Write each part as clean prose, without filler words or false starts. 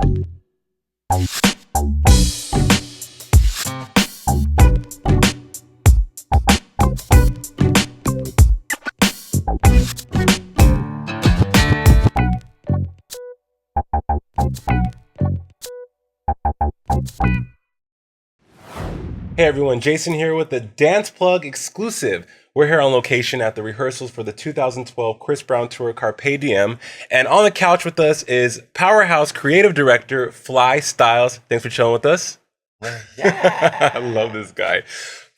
Hey everyone, Jason here with the DancePlug exclusive. We're here on location at the rehearsals for the 2012 Chris Brown tour Carpe Diem. And on the couch with us is Powerhouse creative director Flii Stylz. Thanks for chilling with us. Yeah. I love this guy.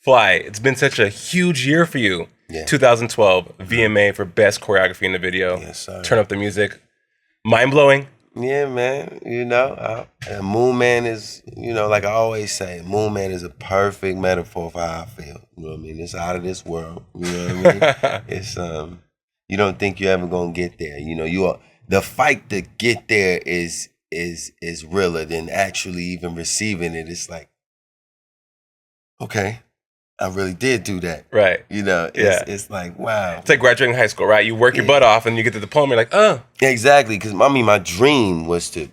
Flii, it's been such a huge year for you. Yeah. 2012 VMA for best choreography in the video. Yes, sir. Turn up the music. Mind-blowing. Yeah, man. And Moon Man is, like I always say, Moon Man is a perfect metaphor for how I feel. You know what I mean? It's out of this world. You know what I mean? It's you don't think you're ever gonna get there. The fight to get there is realer than actually even receiving it. It's like, okay, I really did do that. Right. It's like, wow. It's like graduating high school, right? You work your butt off and you get the diploma, you're like, oh. Exactly, because my dream was to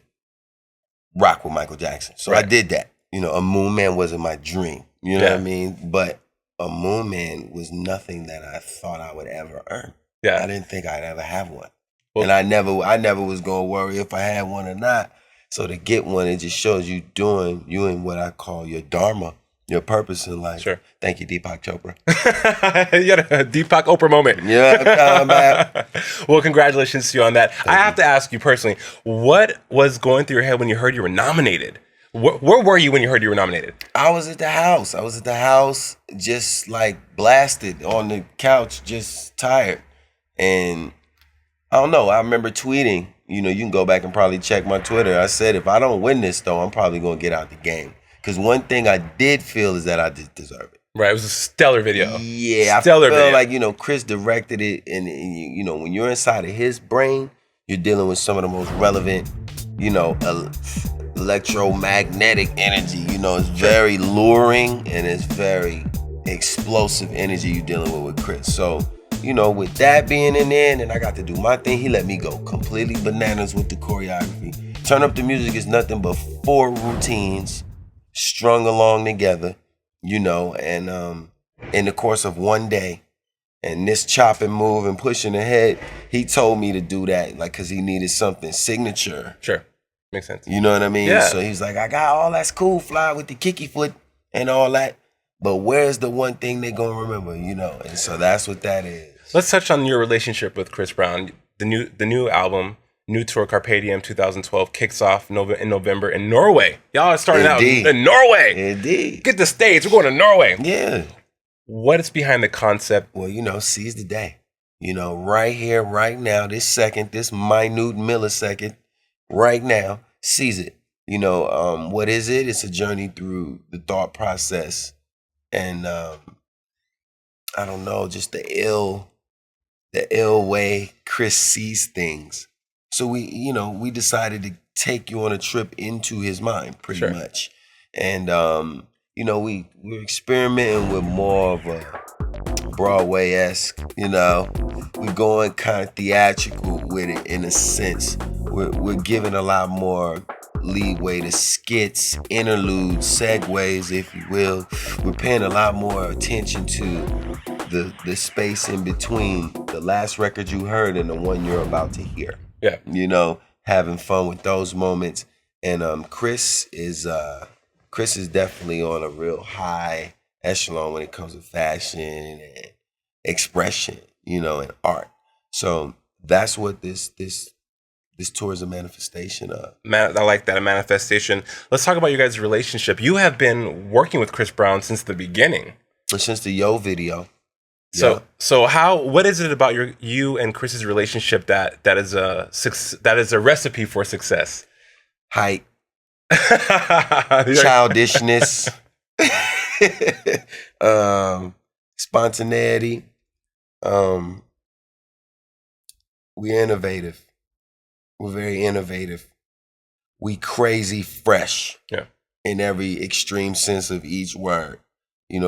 rock with Michael Jackson. So Right. I did that. A Moon Man wasn't my dream. You know what I mean? But a Moon Man was nothing that I thought I would ever earn. Yeah. I didn't think I'd ever have one. Well- And I never was gonna worry if I had one or not. So to get one, it just shows you in what I call your dharma, your purpose in life. Sure. Thank you, Deepak Chopra. You had a Deepak Oprah moment. Yeah, man. Well, congratulations to you on that. I have to ask you personally, what was going through your head when you heard you were nominated? Where were you when you heard you were nominated? I was at the house, just like blasted on the couch, just tired. And I don't know, I remember tweeting, you can go back and probably check my Twitter. I said, if I don't win this though, I'm probably gonna get out the game. Because one thing I did feel is that I just deserve it. Right, it was a stellar video. Yeah, stellar I feel video. like, Chris directed it, and when you're inside of his brain, you're dealing with some of the most relevant, electromagnetic energy. It's very luring, and it's very explosive energy you're dealing with Chris. So, with that being in there, and then I got to do my thing, he let me go completely bananas with the choreography. Turn Up the Music is nothing but 4 routines strung along together, and in the course of one day, and this chop and move and pushing ahead, he told me to do that, because he needed something signature. Sure, makes sense. You know what I mean? Yeah. So he's like, I got all that's cool, Fly, with the kicky foot and all that, but where's the one thing they gonna remember, And so that's what that is. Let's touch on your relationship with Chris Brown. The new album, new tour Carpe Diem 2012 kicks off in November in Norway. Y'all are starting Indeed. out in Norway. Indeed. Get the stage. We're going to Norway. Yeah. What is behind the concept? Well, seize the day. Right here, right now, this second, this minute millisecond, right now, seize it. What is it? It's a journey through the thought process, and I don't know, just the ill way Chris sees things. So we decided to take you on a trip into his mind, pretty Sure. much, and we're experimenting with more of a Broadway-esque, we're going kind of theatrical with it in a sense. We're giving a lot more leeway to skits, interludes, segues, if you will. We're paying a lot more attention to the space in between the last record you heard and the one you're about to hear. Yeah. Having fun with those moments. And Chris is definitely on a real high echelon when it comes to fashion and expression, and art. So that's what this tour is a manifestation of. I like that, a manifestation. Let's talk about you guys' relationship. You have been working with Chris Brown since the beginning. Since the Yo video. So what is it about you and Chris's relationship that is a recipe for success? Height, childishness, spontaneity. We're innovative. We're very innovative. We crazy fresh. Yeah. In every extreme sense of each word.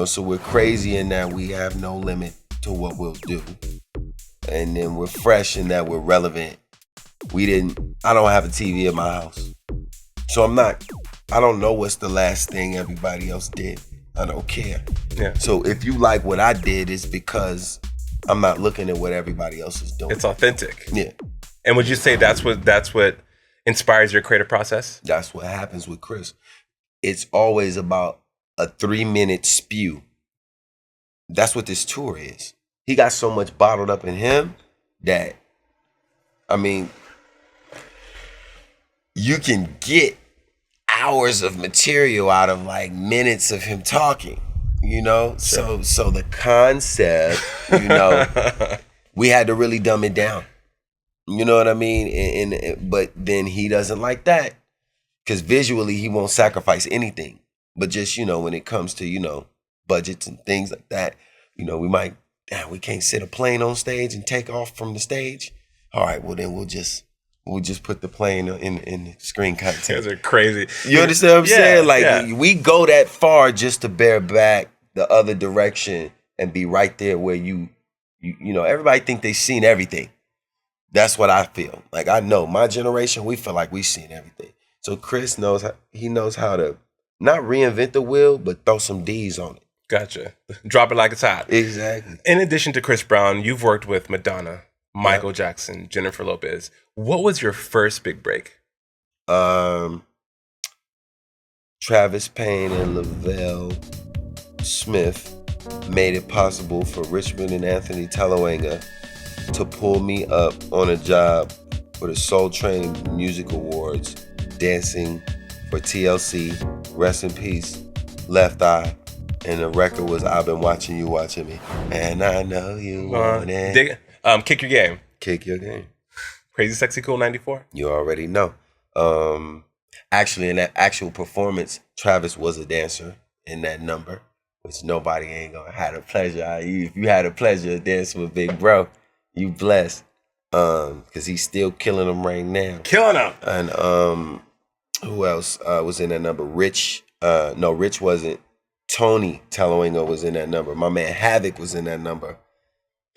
So we're crazy in that we have no limit to what we'll do. And then we're fresh in that we're relevant. I don't have a TV in my house. So I don't know what's the last thing everybody else did. I don't care. Yeah. So if you like what I did, it's because I'm not looking at what everybody else is doing. It's authentic. Yeah. And would you say that's what inspires your creative process? That's what happens with Chris. It's always about a 3-minute spew. That's what this tour is. He got so much bottled up in him that, I mean, you can get hours of material out of like minutes of him talking, you know? Sure. So the concept, you know, we had to really dumb it down. You know what I mean? But then he doesn't like that because visually he won't sacrifice anything. But just, you know, when it comes to, you know, budgets and things like that, you know, we can't sit a plane on stage and take off from the stage. All right, well then we'll just put the plane in the screen content. Those are crazy. You understand what I'm saying? Like we go that far just to bear back the other direction and be right there where you know, everybody think they've seen everything. That's what I feel. Like I know my generation, we feel like we've seen everything. So Chris knows how to not reinvent the wheel, but throw some D's on it. Gotcha. Drop it like it's hot. Exactly. In addition to Chris Brown, you've worked with Madonna, Michael Jackson, Jennifer Lopez. What was your first big break? Travis Payne and Lavelle Smith made it possible for Richmond and Anthony Talawanga to pull me up on a job for the Soul Train Music Awards, dancing for TLC, Rest in Peace, Left Eye, and the record was I've Been Watching You Watching Me, and I know you want it. Kick Your Game. Kick Your Game. Crazy Sexy Cool 94. You already know. Actually, in that actual performance, Travis was a dancer in that number, which nobody ain't gonna have the pleasure. If you had the pleasure of dancing with Big Bro, you blessed. Because he's still killing them right now. Killing them. And who else was in that number? Rich wasn't. Tony Talawanga was in that number. My man Havoc was in that number.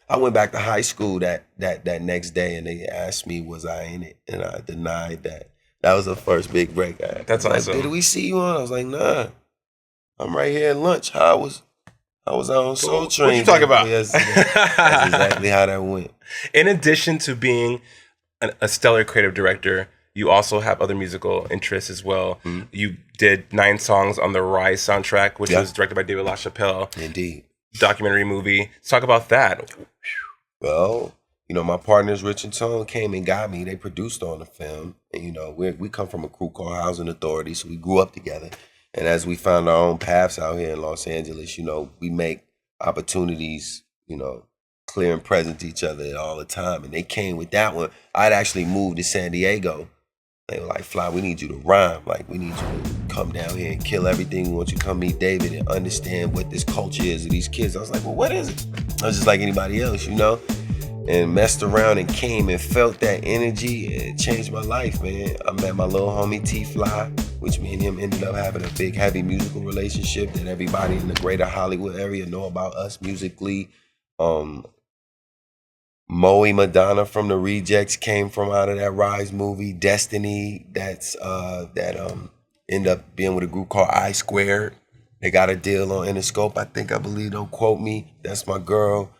I went back to high school that next day and they asked me, was I in it? And I denied that. That was the first big break I had. That's awesome. Like, did we see you on? I was like, nah. I'm right here at lunch. I was on Soul Train. What you talking about? That's exactly how that went. In addition to being a stellar creative director, you also have other musical interests as well. Mm-hmm. You did 9 songs on the Rise soundtrack, which was directed by David LaChapelle. Indeed. Documentary movie. Let's talk about that. Well, you know, my partners, Rich and Tone, came and got me. They produced on the film. And, you know, we come from a crew called Housing Authority, so we grew up together. And as we found our own paths out here in Los Angeles, you know, we make opportunities, you know, clear and present to each other all the time. And they came with that one. I'd actually moved to San Diego. They were like, Fly, we need you to rhyme. Like, we need you to come down here and kill everything. We want you to come meet David and understand what this culture is of these kids. I was like, well, what is it? I was just like anybody else, you know? And messed around and came and felt that energy. It changed my life, man. I met my little homie T-Fly, which me and him ended up having a big, heavy musical relationship that everybody in the greater Hollywood area know about us musically. Moe Madonna from the Rejects came from out of that Rise movie. Destiny, that ended up being with a group called I Squared. They got a deal on Interscope, I believe, don't quote me. That's my girl.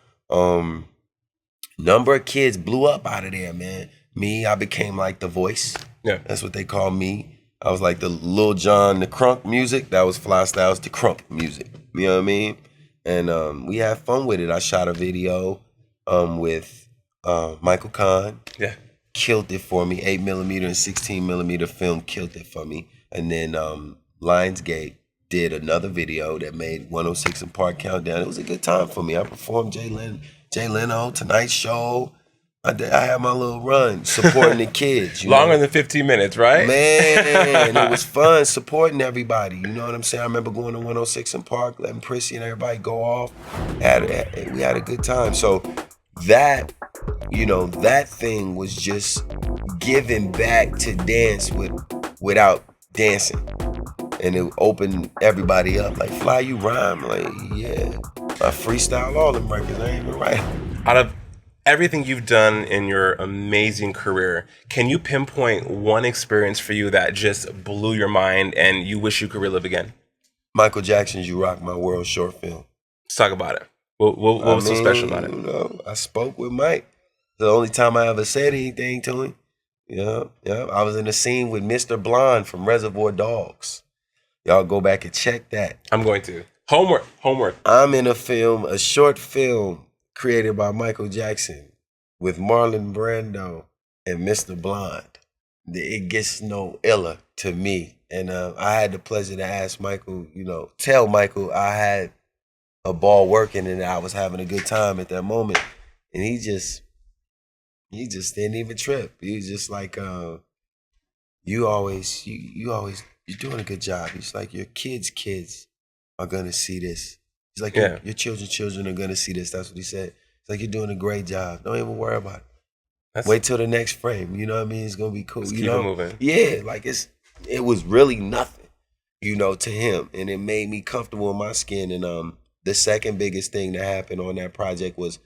Number of kids blew up out of there, man. Me, I became like the voice. Yeah. That's what they call me. I was like the Lil Jon, the crunk music. That was Flii Stylz, the crunk music. You know what I mean? And we had fun with it. I shot a video with Michael Kahn. Yeah. Killed it for me. 8mm and 16mm film killed it for me. And then Lionsgate did another video that made 106 and Park Countdown. It was a good time for me. I performed Jay Leno, Tonight Show. I had my little run supporting the kids. Longer than 15 minutes, right? Man, it was fun supporting everybody. You know what I'm saying? I remember going to 106 and Park, letting Prissy and everybody go off. We had a good time. So that, you know, that thing was just giving back to dance without dancing. And it opened everybody up. Like, Fly, you rhyme. Like, yeah. I freestyle all them records. I ain't even right. Out of everything you've done in your amazing career, can you pinpoint one experience for you that just blew your mind and you wish you could relive again? Michael Jackson's "You Rock My World" short film. Let's talk about it. What was so special about it? You know, I spoke with Mike. The only time I ever said anything to him. Yeah. I was in the scene with Mr. Blonde from Reservoir Dogs. Y'all go back and check that. I'm going to. Homework. I'm in a short film created by Michael Jackson with Marlon Brando and Mr. Blonde. It gets no iller to me. And I had the pleasure to ask Michael, tell Michael I had a ball working and I was having a good time at that moment. And he just didn't even trip. He was just like, you're doing a good job. He's like, your kids are gonna see this. He's like, your children are gonna see this. That's what he said. It's like, you're doing a great job. Don't even worry about it. Wait till the next frame. You know what I mean? It's gonna be cool. Let's keep it moving. Yeah, like it was really nothing, to him. And it made me comfortable in my skin. And the second biggest thing that happened on that project was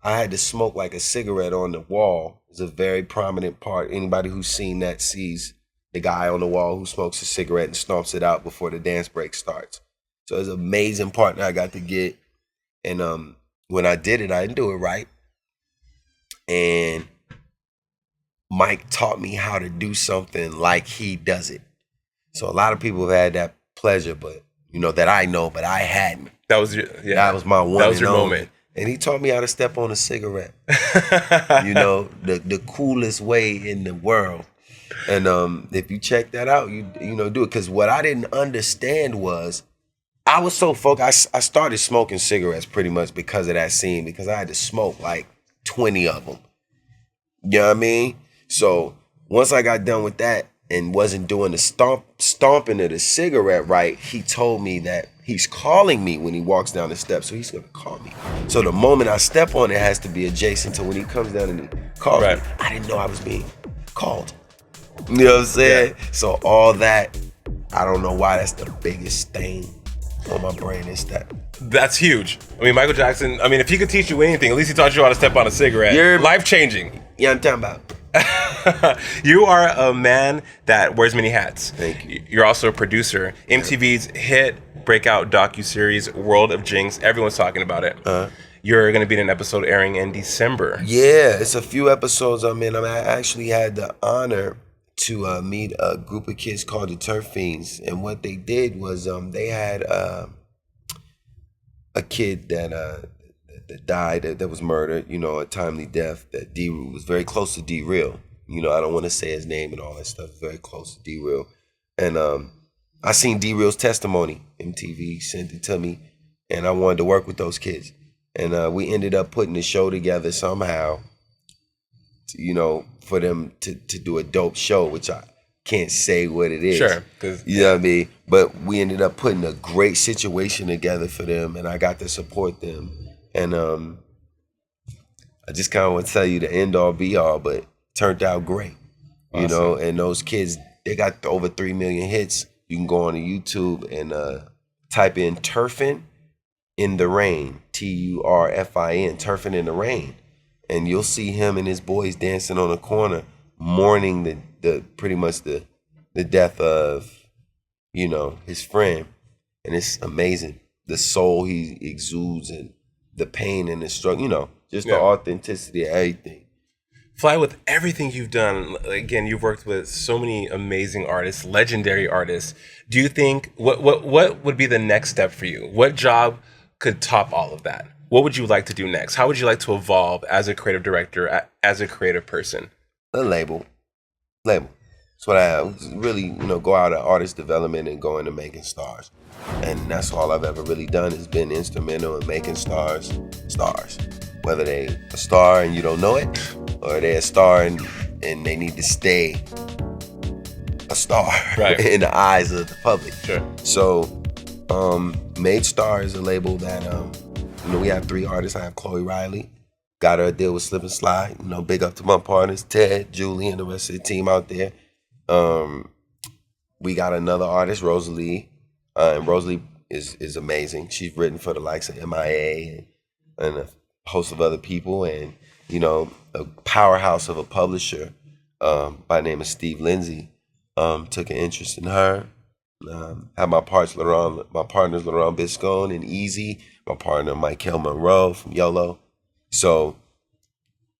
I had to smoke like a cigarette on the wall. It's a very prominent part. Anybody who's seen that sees the guy on the wall who smokes a cigarette and stomps it out before the dance break starts. So it's an amazing part that I got to get. And when I did it, I didn't do it right. And Mike taught me how to do something like he does it. So a lot of people have had that pleasure, but that I know, but I hadn't. That was that was my one. That was your moment. And he taught me how to step on a cigarette. The coolest way in the world. And if you check that out, you do it. Because what I didn't understand was I was so focused. I started smoking cigarettes pretty much because of that scene, because I had to smoke like 20 of them. You know what I mean? So once I got done with that and wasn't doing the stomping of the cigarette right, he told me that he's calling me when he walks down the steps, so he's gonna call me. So the moment I step on it has to be adjacent to when he comes down and he calls me. I didn't know I was being called. You know what I'm saying? Yeah. So all that, I don't know why that's the biggest stain on my brain is that. That's huge. I mean, Michael Jackson, if he could teach you anything, at least he taught you how to step on a cigarette. You're life-changing. Yeah, I'm talking about. You are a man that wears many hats. Thank you. You're also a producer. MTV's hit breakout docuseries World of Jinx. Everyone's talking about it. You're going to be in an episode airing in December. Yeah, it's a few episodes I'm in. I actually had the honor to meet a group of kids called the Turf Fiends. And what they did was they had a kid that died, that was murdered, a timely death, that D-Real was very close to D-Real. I don't want to say his name and all that stuff, very close to D-Real. And I seen D-Real's testimony. MTV sent it to me, and I wanted to work with those kids. And we ended up putting the show together somehow, for them to do a dope show, which I can't say what it is. Sure. You know what I mean? But we ended up putting a great situation together for them, and I got to support them. And I just kind of want to tell you the end all be all, but it turned out great. Awesome. And those kids, they got over 3 million hits. You can go on to YouTube and type in Turfin' in the Rain, Turfin', Turfin' in the Rain. And you'll see him and his boys dancing on the corner, mourning the pretty much the death of, his friend. And it's amazing. The soul he exudes and the pain and the struggle, just the authenticity of everything. Fly, with everything you've done, again, you've worked with so many amazing artists, legendary artists. Do you think, what would be the next step for you? What job could top all of that? What would you like to do next? How would you like to evolve as a creative director, as a creative person? A label. That's what I really, go out of artist development and go into making stars. And that's all I've ever really done, is been instrumental in making stars. Whether they a star and you don't know it, or they're a star and they need to stay a star in the eyes of the public. Sure. So, Made Star is a label that, we have 3 artists. I have Chloe Riley, got her a deal with Slip and Slide. Big up to my partners, Ted, Julie, and the rest of the team out there. We got another artist, Rosalie. And Rosalie is amazing. She's written for the likes of MIA and a host of other people. And you know, a powerhouse of a publisher by the name of Steve Lindsay took an interest in her. Had my partners Laurent Biscone and Easy, my partner Michael Monroe from YOLO. So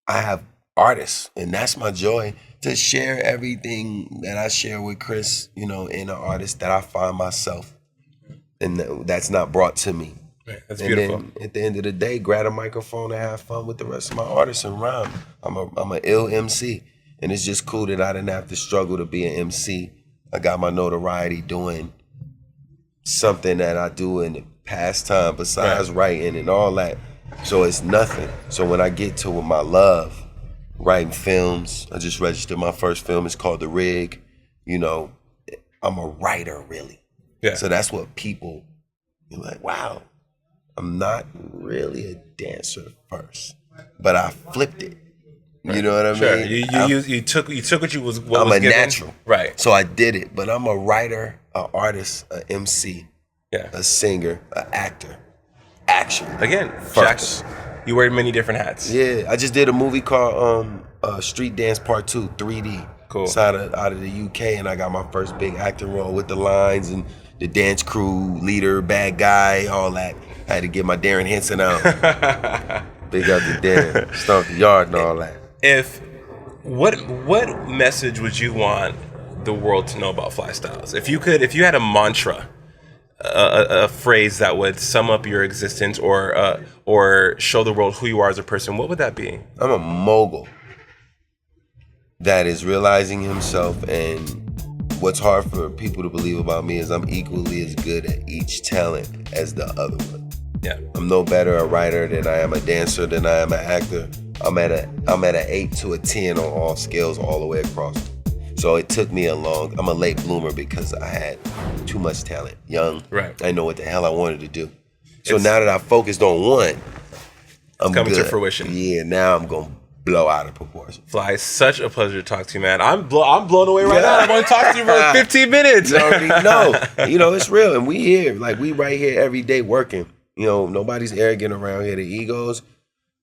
I have artists, and that's my joy, to share everything that I share with Chris, you know, in an artist that I find myself, and that's not brought to me. Right. That's beautiful. And then at the end of the day, grab a microphone and have fun with the rest of my artists and rhyme. I'm an ill MC, and it's just cool that I didn't have to struggle to be an MC. I got my notoriety doing something that I do in the pastime besides writing and all that. So it's nothing. So when I get to my love, writing films, I just registered my first film. It's called The Rig. You know, I'm a writer, really. Yeah. So that's what people, you're like, wow, I'm not really a dancer first, but I flipped it. Right. You know what I mean? You took what you was. I'm was a given. natural, right? So I did it, but I'm a writer, an artist, an MC, a singer, an actor. Action again. First, you wear many different hats. Yeah, I just did a movie called Street Dance Part 2, 3D. Cool. It's out of the UK, and I got my first big acting role with the lines and the dance crew, leader, bad guy, all that. I had to get my Darren Henson out. Big up the Darren, stomp the yard and all that. What message would you want the world to know about Flii Stylz? If you had a mantra, a phrase that would sum up your existence or show the world who you are as a person, what would that be? I'm a mogul that is realizing himself, and what's hard for people to believe about me is I'm equally as good at each talent as the other one. Yeah. I'm no better a writer than I am a dancer, than I am an actor. I'm at an 8 to a 10 on all scales all the way across. So it took me I'm a late bloomer because I had too much talent. Young. Right. I didn't know what the hell I wanted to do. So now that I focused on one, I'm coming good. To fruition. Yeah, now I'm going to blow out of proportion. Flii, such a pleasure to talk to you, man. I'm blown away right now. I want to talk to you for 15 minutes. You already know. You know, it's real. And we here. Like, we right here every day working. You know, nobody's arrogant around here. The egos,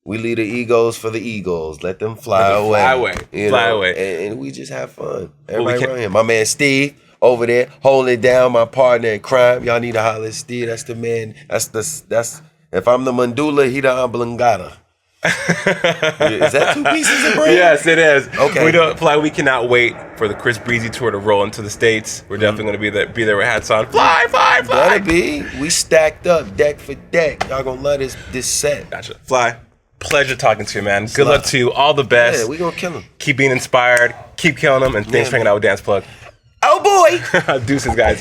we leave the egos for the eagles. Let them fly away. Fly away. And we just have fun. Everybody around here. My man Steve over there holding it down. My partner in crime. Y'all need to holler at Steve. That's the man. That's if I'm the mandula, he the oblongata. Is that 2 pieces of bread? Yes, it is. Okay. Flii, we cannot wait for the Chris Breezy tour to roll into the States. We're definitely going to be there with hats on. Flii. Better be. We stacked up, deck for deck. Y'all gonna love this set. Gotcha. Flii, pleasure talking to you, man. Good luck to you. All the best. Yeah, we gonna kill him. Keep being inspired. Keep killing them. And thanks for hanging out with DancePlug. Oh boy. Deuces, guys.